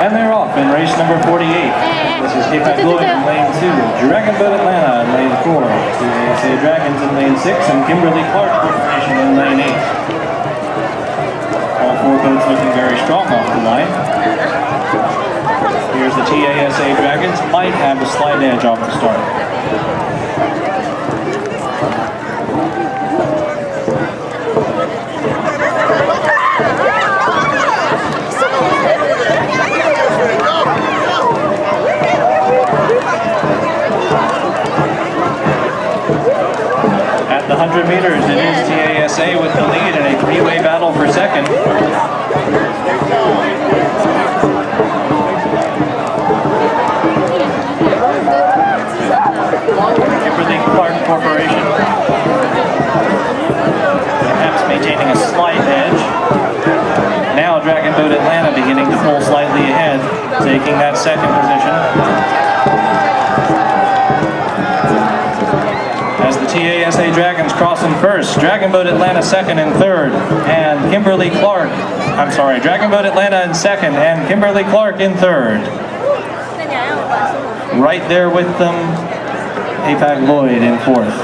And they're off in race number 48. This is Atlanta in lane 2, Dragon Boat Atlanta in lane 4, TASA Dragons in lane 6, and Kimberly Clark Corporation in lane 8. All four boats looking very strong off the line. Here's the TASA Dragons, might have a slight edge off the start. At the 100 meters, it is TASA with the lead in a three-way battle for second. Kimberly Clark Corporation perhaps maintaining a slight edge. Now Dragon Boat Atlanta beginning to pull slightly ahead, taking that second position. As the TASA Dragons cross in first, Dragon Boat Atlanta second and third, and Dragon Boat Atlanta in second, and Kimberly Clark in third. Right there with them, Hapag Lloyd in fourth.